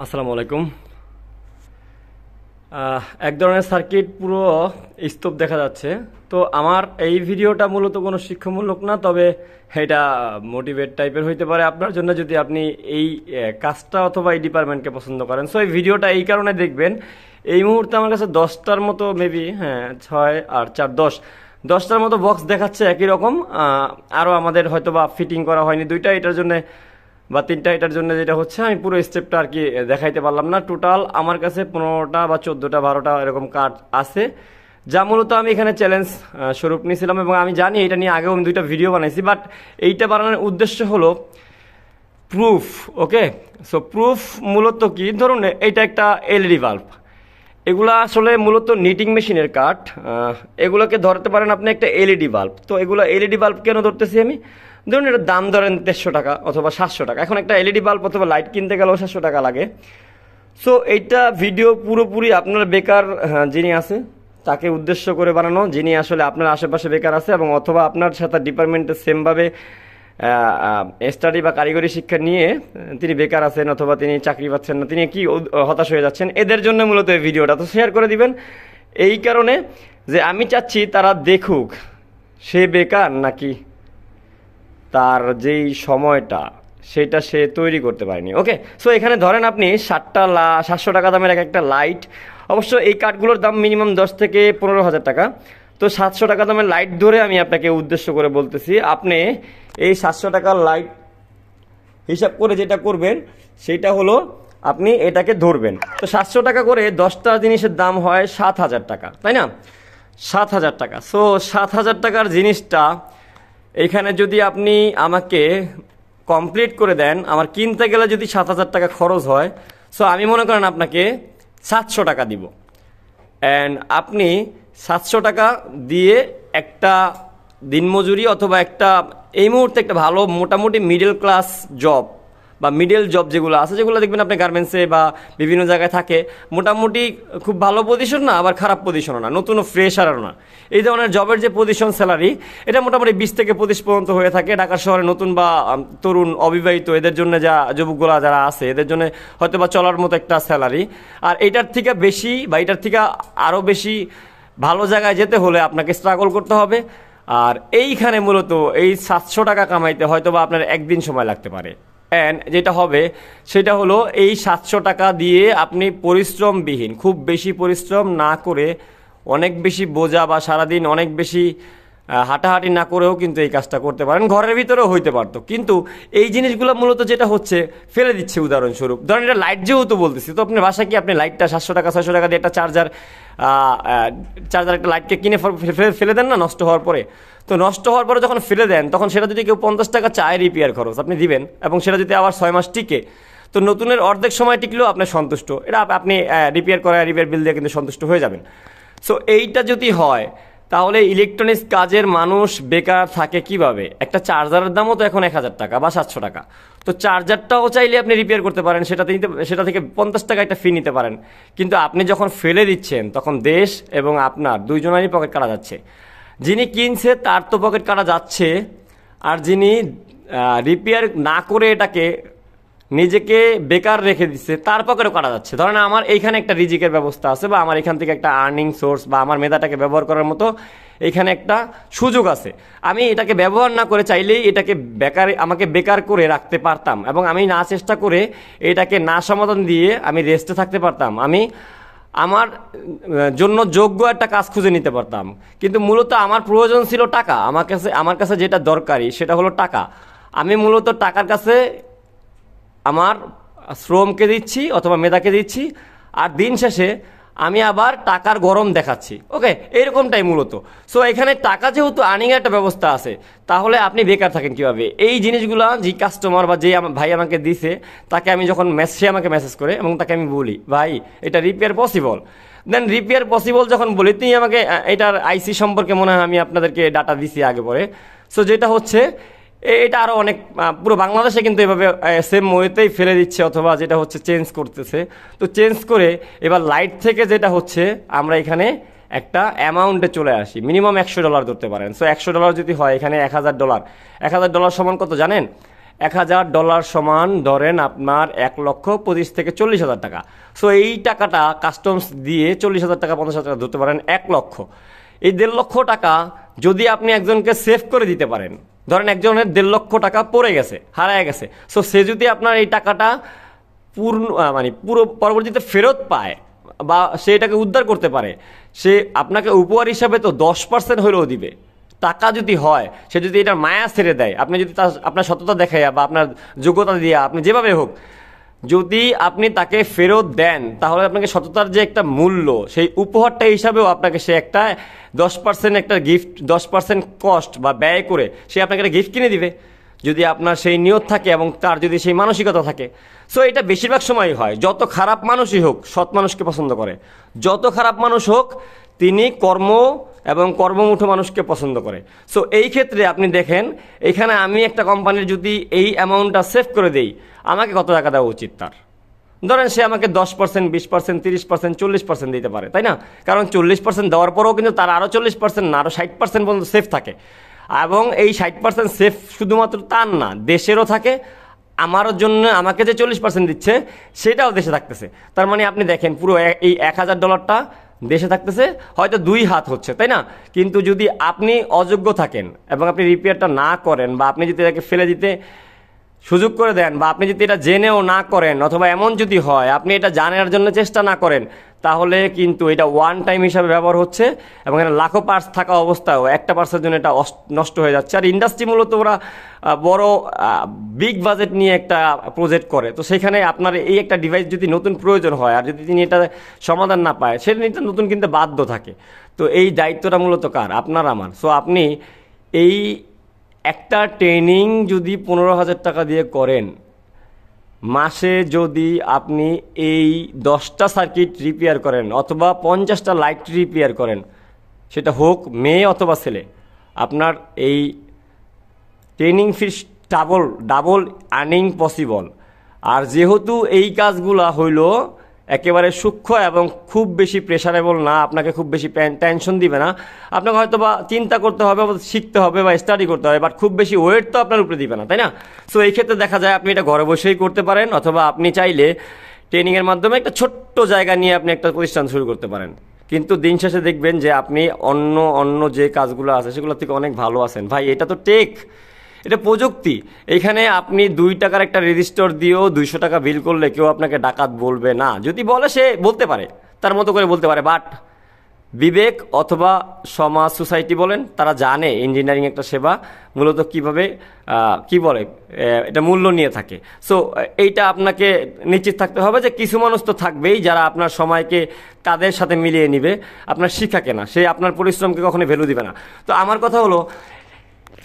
আসসালামু আলাইকুম। এক ধরনের সার্কিট পুরো স্তূপ দেখা যাচ্ছে। তো আমার এই ভিডিওটা মূলত কোনো শিক্ষামূলক না, তবে এটা মোটিভেট টাইপের হইতে পারে আপনার জন্য যদি আপনি এই কাজটা অথবা এই ডিপার্টমেন্টকে পছন্দ করেন। সো এই ভিডিওটা এই কারণে দেখবেন, এই মুহূর্তে আমার কাছে 10টার মতো মেবি 6 আর 4 10টার মতো বক্স দেখাচ্ছে একই রকম। আরও আমাদের হয়তো বা ফিটিং করা হয়নি 2টা, এটার জন্য বা 3টা, এটার জন্য যেটা হচ্ছে আমি পুরো স্টেপটা আর কি দেখাইতে পারলাম না। টোটাল আমার কাছে 15টা বা 14টা 12টা এরকম কার্ড আছে, যা মূলত আমি এখানে চ্যালেঞ্জ স্বরূপ নিয়েছিলাম। এবং আমি জানি এটা নিয়ে আগেও আমি 2টা ভিডিও বানাইছি, বাট এইটা বানানোর উদ্দেশ্য হলো প্রুফ। ওকে, সো প্রুফ মূলত কি, ধরুন এইটা একটা এলইডি বাল্ব, এগুলা আসলে মূলত নিটিং মেশিনের কাঠ। এগুলোকে ধরতে পারেন আপনি একটা এলইডি বাল্ব। তো এগুলো এলইডি বাল্ব কেন ধরতেছি আমি, ধরুন এটার দাম ধরেন 150 টাকা অথবা 700 টাকা। এখন একটা এলইডি বাল্ব অথবা লাইট কিনতে গেলেও 700 টাকা লাগে। সো এইটা ভিডিও পুরোপুরি আপনার বেকার যিনি আছে তাকে উদ্দেশ্য করে বানানো, যিনি আসলে আপনার আশেপাশে বেকার আছে এবং অথবা আপনার সাথে ডিপার্টমেন্টে সেমভাবে স্টাডি বা কারিগরি শিক্ষা নিয়ে তিনি বেকার আছেন অথবা তিনি চাকরি পাচ্ছেন না, তিনি কি হতাশ হয়ে যাচ্ছেন, এদের জন্য মূলত এই ভিডিওটা। তো শেয়ার করে দিবেন এই কারণে যে আমি চাচ্ছি তারা দেখুক সে বেকার নাকি তার যেই সময়টা সেটা সে তৈরি করতে পারেনি। ওকে, সো এখানে ধরেন আপনি 700 টাকা দামের একটা লাইট, অবশ্য এই কাঠগুলোর দাম মিনিমাম 10 থেকে 15,000 টাকা। তো 700 টাকা দামের লাইট ধরে আমি আপনাকে উদ্দেশ্য করে বলতেছি, আপনি এই 700 টাকার লাইট হিসাব করে যেটা করবেন সেটা হলো আপনি এটাকে ধরবেন। তো 700 টাকা করে 10টা জিনিসের দাম হয় 7,000 টাকা, তাই না? 7,000 টাকা। সো 7,000 টাকার জিনিসটা এইখানে যদি আপনি আমাকে কমপ্লিট করে দেন, আমার কিনতে গেলে যদি 7,000 টাকা খরচ হয়, সো আমি মনে করেন আপনাকে 700 টাকা দিব। অ্যান্ড আপনি 700 টাকা দিয়ে একটা দিনমজুরি অথবা একটা এই মুহূর্তে একটা ভালো মোটামুটি মিডল ক্লাস জব বা মিডল জব যেগুলো আছে, যেগুলো দেখবেন আপনি গার্মেন্টসে বা বিভিন্ন জায়গায় থাকে, মোটামুটি খুব ভালো পজিশন না, আবার খারাপ পজিশনও না, নতুন ফ্রেশারও না। এই ধরনের জবের যে পজিশন স্যালারি, এটা মোটামুটি 20 থেকে 25 পর্যন্ত হয়ে থাকে। ঢাকা শহরে নতুন বা তরুণ অবিবাহিত এদের জন্য, যা যুবকগুলা যারা আছে এদের জন্য হয়তো বা চলার মতো একটা স্যালারি। আর এটার থেকে বেশি বা এটার থেকে আরও বেশি ভালো জায়গায় যেতে হলে আপনাকে স্ট্রাগল করতে হবে। আর এইখানে মূলত এই 700 টাকা কামাইতে হয়তো বা আপনার একদিন সময় লাগতে পারে। অ্যান্ড যেটা হবে সেটা হলো এই 700 টাকা দিয়ে আপনি পরিশ্রমবিহীন, খুব বেশি পরিশ্রম না করে, অনেক বেশি বোঝা বা সারাদিন অনেক বেশি হাঁটাহাঁটি না করেও কিন্তু এই কাজটা করতে পারেন। ঘরের ভিতরেও হইতে পারতো, কিন্তু এই জিনিসগুলো মূলত যেটা হচ্ছে ফেলে দিচ্ছে। উদাহরণস্বরূপ ধরেন এটা লাইট যেহেতু বলতেছি, তো আপনার বাসায় কি আপনি লাইটটা 700 টাকা 600 টাকা দিয়ে একটা চার্জার একটা লাইটকে কিনে ফেলে দেন না নষ্ট হওয়ার পরে? তো নষ্ট হওয়ার পরে যখন ফেলে দেন, তখন সেটা যদি কেউ 50 টাকা চায় রিপেয়ার খরচ আপনি দিবেন, এবং সেটা যদি আবার 6 মাস টিকে, তো নতুনের অর্ধেক সময় টিকলেও আপনি সন্তুষ্ট। এটা আপনি রিপেয়ার বিল দিয়ে কিন্তু সন্তুষ্ট হয়ে যাবেন। সো এইটা যদি হয়, তাহলে ইলেকট্রনিক্স কাজের মানুষ বেকার থাকে কিভাবে? একটা চার্জারের দামও তো এখন 1,000 টাকা বা 700 টাকা। তো চার্জারটাও চাইলে আপনি রিপেয়ার করতে পারেন, সেটা থেকে 50 টাকা একটা ফি নিতে পারেন। কিন্তু আপনি যখন ফেলে দিচ্ছেন, তখন দেশ এবং আপনার দুইজনেরই পকেট কাটা যাচ্ছে। যিনি কিনছে তার তো পকেট কাটা যাচ্ছে, আর যিনি রিপেয়ার না করে এটাকে নিজেকে বেকার রেখে দিচ্ছে তার পকেটও কাটা যাচ্ছে। ধরেন আমার এইখানে একটা রিজিকের ব্যবস্থা আছে, বা আমার এখান থেকে একটা আর্নিং সোর্স বা আমার মেধাটাকে ব্যবহার করার মতো এখানে একটা সুযোগ আছে। আমি এটাকে ব্যবহার না করে চাইলেই এটাকে আমাকে বেকার করে রাখতে পারতাম, এবং আমি না চেষ্টা করে এটাকে না সমাধান দিয়ে আমি রেস্টে থাকতে পারতাম। আমি আমার জন্য যোগ্য একটা কাজ খুঁজে নিতে পারতাম। কিন্তু মূলত আমার প্রয়োজন ছিল টাকা। আমার কাছে যেটা দরকারি সেটা হলো টাকা। আমি মূলত টাকার কাছে আমার শ্রমকে দিচ্ছি অথবা মেধাকে দিচ্ছি, আর দিন শেষে আমি আবার টাকার গরম দেখাচ্ছি। ওকে, এইরকমটাই মূলত। সো এখানে টাকা যেহেতু আর্নিংয়ের একটা ব্যবস্থা আছে, তাহলে আপনি বেকার থাকেন কিভাবে? এই জিনিসগুলো যে কাস্টমার বা যে ভাই আমাকে দিছে, তাকে আমি যখন সে আমাকে মেসেজ করে এবং তাকে আমি বলি ভাই এটা রিপেয়ার পসিবল, দেন রিপেয়ার পসিবল যখন বলি, তিনি আমাকে এটার আইসি সম্পর্কে মনে হয় আমি আপনাদেরকে ডাটা দিছি আগে পরে। সো যেটা হচ্ছে এটা আরও অনেক পুরো বাংলাদেশে কিন্তু এভাবে সেম ওয়েতেই ফেলে দিচ্ছে, অথবা যেটা হচ্ছে চেঞ্জ করতেছে। তো চেঞ্জ করে এবার লাইট থেকে যেটা হচ্ছে আমরা এখানে একটা অ্যামাউন্টে চলে আসি, মিনিমাম $100 ধরতে পারেন। সো $100 যদি হয়, এখানে $1,000, $1,000 সমান কত জানেন? $1000 সমান ধরেন আপনার 1,25,000 থেকে 40,000 টাকা। সো এই টাকাটা কাস্টমস দিয়ে 40,000 টাকা 50,000 টাকা ধরতে পারেন 1 লক্ষ। এই 1.5 লক্ষ টাকা যদি আপনি একজনকে সেভ করে দিতে পারেন, ধরেন একজনের 1.5 লক্ষ টাকা পড়ে গেছে, হারায় গেছে, সো সে যদি আপনার এই টাকাটা পুরো পরবর্তীতে ফেরত পায় বা সে এটাকে উদ্ধার করতে পারে, সে আপনাকে উপহার হিসাবে তো 10% হলেও দিবে। টাকা যদি হয়, সে যদি এটার মায়া ছেড়ে দেয়, আপনি যদি আপনার সততা দেখাইয়া বা আপনার যোগ্যতা দিয়া আপনি যেভাবে হোক যদি আপনি তাকে ফেরত দেন, তাহলে আপনাকে সততার যে একটা মূল্য, সেই উপহারটা হিসাবেও আপনাকে সে একটা 10% একটা গিফট, 10% কস্ট বা ব্যয় করে সে আপনাকে একটা গিফট কিনে দিবে, যদি আপনার সেই নিয়ত থাকে এবং তার যদি সেই মানসিকতা থাকে। সো এটা বেশিরভাগ সময়ই হয়। যত খারাপ মানুষই হোক সৎ মানুষকে পছন্দ করে, যত খারাপ মানুষ হোক তিনি কর্ম এবং কর্মমুঠো মানুষকে পছন্দ করে। সো এই ক্ষেত্রে আপনি দেখেন, এখানে আমি একটা কোম্পানির যদি এই অ্যামাউন্টটা সেভ করে দেই, আমাকে কত টাকা দেওয়া উচিত তার? ধরেন সে আমাকে 10%, 20%, 30%, 40% দিতে পারে, তাই না? কারণ 40% দেওয়ার পরেও কিন্তু তার আরও 40% না, আরও 60% পর্যন্ত সেফ থাকে। এবং এই 60% সেফ শুধুমাত্র তার না, দেশেরও থাকে। আমারও জন্য আমাকে যে 40% দিচ্ছে সেটাও দেশে থাকতেছে। তার মানে আপনি দেখেন পুরো এই $1000 দেশে থাকতেছে, হয়তো 2 হাত হচ্ছে, তাই না? কিন্তু যদি আপনি অযোগ্য থাকেন এবং আপনি রিপেয়ারটা না করেন, বা আপনি যদি এটাকে ফেলে দিতে সুযোগ করে দেন, বা আপনি যদি এটা জেনেও না করেন, অথবা এমন যদি হয় আপনি এটা জানার জন্য চেষ্টা না করেন, তাহলে কিন্তু এটা ওয়ান টাইম হিসাবে ব্যবহার হচ্ছে এবং এটা লাখো পার্টস থাকা অবস্থায়ও একটা পার্টসের জন্য এটা নষ্ট হয়ে যাচ্ছে। আর ইন্ডাস্ট্রি মূলত ওরা বড় বিগ বাজেট নিয়ে একটা প্রজেক্ট করে, তো সেখানে আপনার এই একটা ডিভাইস যদি নতুন প্রয়োজন হয় আর যদি তিনি এটা সমাধান না পায়, সেটা নিতে নতুন কিনতে বাধ্য থাকে। তো এই দায়িত্বটা মূলত কার? আপনার, আমার। সো আপনি এই একটা ট্রেনিং যদি 15,000 টাকা দিয়ে করেন, মাসে যদি আপনি এই 10টা সার্কিট রিপেয়ার করেন অথবা 50টা লাইট রিপেয়ার করেন, সেটা হোক মেয়ে অথবা ছেলে, আপনার এই ট্রেনিং ফিস ডাবল আর্নিং পসিবল। আর যেহেতু এই কাজগুলা হইল একেবারে সূক্ষ্ম এবং খুব বেশি প্রেশারেবল না, আপনাকে খুব বেশি টেনশন দিবে না, আপনাকে হয়তো বা চিন্তা করতে হবে, শিখতে হবে বা স্টাডি করতে হবে, বাট খুব বেশি ওয়েট তো আপনার উপরে দিবে না, তাই না? সো এই ক্ষেত্রে দেখা যায় আপনি এটা ঘরে বসেই করতে পারেন, অথবা আপনি চাইলে ট্রেনিংয়ের মাধ্যমে একটা ছোট্ট জায়গা নিয়ে আপনি একটা প্রতিষ্ঠান শুরু করতে পারেন। কিন্তু দিন শেষে দেখবেন যে আপনি অন্য যে কাজগুলো আছে সেগুলো থেকে অনেক ভালো আছেন। ভাই, এটা তো টেক, এটা প্রযুক্তি। এখানে আপনি 2 টাকার একটা রেজিস্টার দিয়েও 200 টাকা বিল করলে কেউ আপনাকে ডাকাত বলবে না। যদি বলে সে বলতে পারে, তার মতো করে বলতে পারে, বাট বিবেক অথবা সমাজ, সোসাইটি বলেন, তারা জানে ইঞ্জিনিয়ারিং একটা সেবা মূলত কীভাবে এটা মূল্য নিয়ে থাকে। সো এইটা আপনাকে নিশ্চিত থাকতে হবে যে কিছু মানুষ তো থাকবেই যারা আপনার সময়কে তাদের সাথে মিলিয়ে নিবে, আপনার শিক্ষাকে না, সে আপনার পরিশ্রমকে কখনো ভ্যালু দিবে না। তো আমার কথা হলো,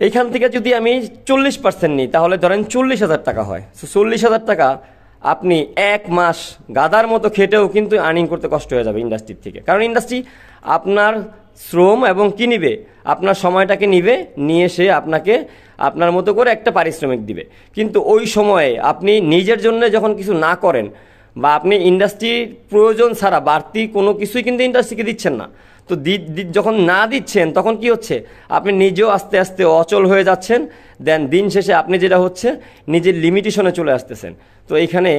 এইখান থেকে যদি আমি 40% নিই, তাহলে ধরেন 40,000 টাকা হয়। সো 40,000 টাকা আপনি 1 মাস গাদার মতো খেটেও কিন্তু আর্নিং করতে কষ্ট হয়ে যাবে ইন্ডাস্ট্রির থেকে। কারণ ইন্ডাস্ট্রি আপনার শ্রম এবং কি নিবে, আপনার সময়টাকে নিবে, নিয়ে সে আপনাকে আপনার মতো করে একটা পারিশ্রমিক দিবে। কিন্তু ওই সময়ে আপনি নিজের জন্য যখন কিছু না করেন, বা আপনি ইন্ডাস্ট্রির প্রয়োজন ছাড়া বাড়তি কোনো কিছুই কিন্তু ইন্ডাস্ট্রিকে দিচ্ছেন না, তো যখন না দিচ্ছেন তখন কি হচ্ছে, আপনি নিজেও আস্তে আস্তে অচল হয়ে যাচ্ছেন। দেন দিন শেষে আপনি যেটা হচ্ছে নিজের লিমিটেশনে চলে আসতেছেন। তো এইখানে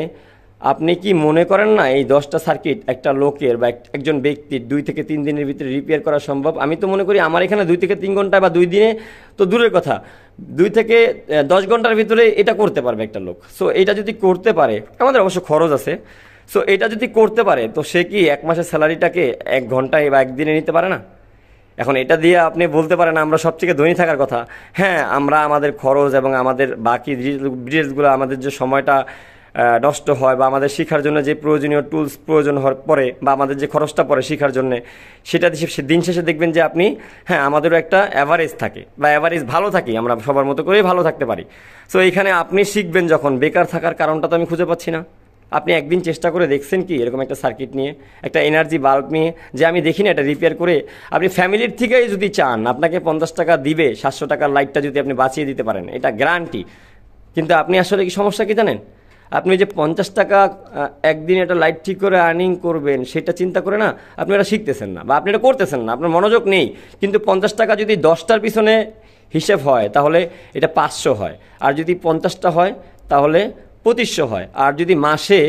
আপনি কি মনে করেন না এই 10টা সার্কিট একটা লোকের বা একজন ব্যক্তির 2 থেকে 3 দিনের ভিতরে রিপেয়ার করা সম্ভব? আমি তো মনে করি আমার এখানে 2 থেকে 3 ঘন্টা বা 2 দিনে তো দূরের কথা, 2 থেকে 10 ঘন্টার ভিতরে এটা করতে পারবে একটা লোক। সো এটা যদি করতে পারে, আমাদের অবশ্য খরচ আছে, সো এটা যদি করতে পারে, তো সে কি 1 মাসের স্যালারিটাকে 1 ঘন্টায় বা 1 দিনে নিতে পারে না? এখন এটা দিয়ে আপনি বলতে পারেন আমরা সবথেকে ধনী থাকার কথা। হ্যাঁ, আমরা আমাদের খরচ এবং আমাদের বাকি ডিটেলসগুলো, আমাদের যে সময়টা নষ্ট হয় বা আমাদের শেখার জন্য যে প্রয়োজনীয় টুলস প্রয়োজন পড়ে বা আমাদের যে খরচটা পড়ে শেখার জন্য, সেটা দিন শেষে দেখবেন যে আপনি, হ্যাঁ, আমাদেরও একটা অ্যাভারেজ থাকে বা অ্যাভারেজ ভালো থাকি, আমরা সবার মতো করেই ভালো থাকতে পারি। সো এইখানে আপনি শিখবেন যখন, বেকার থাকার কারণটা তো আমি খুঁজে পাচ্ছি না। আপনি একদিন চেষ্টা করে দেখছেন কি এরকম একটা সার্কিট নিয়ে, একটা এনার্জি বাল্ব নিয়ে, যে আমি দেখি না এটা রিপেয়ার করে আপনি ফ্যামিলির থেকেই যদি চান আপনাকে 50 টাকা দিবে, 700 টাকার লাইটটা যদি আপনি বাঁচিয়ে দিতে পারেন, এটা গ্যারান্টি। কিন্তু আপনি আসলে কি সমস্যা কি জানেন, আপনি যে 50 টাকা একদিন একটা লাইট ঠিক করে আর্নিং করবেন সেটা চিন্তা করে না, আপনি এটা শিখতেছেন না বা আপনি এটা করতেছেন না, আপনার মনোযোগ নেই। কিন্তু 50 টাকা যদি 10টার পিছনে হিসেব হয় তাহলে এটা 500 হয়, আর যদি 50টা হয় তাহলে 2500 হয়, আর যদি মাসে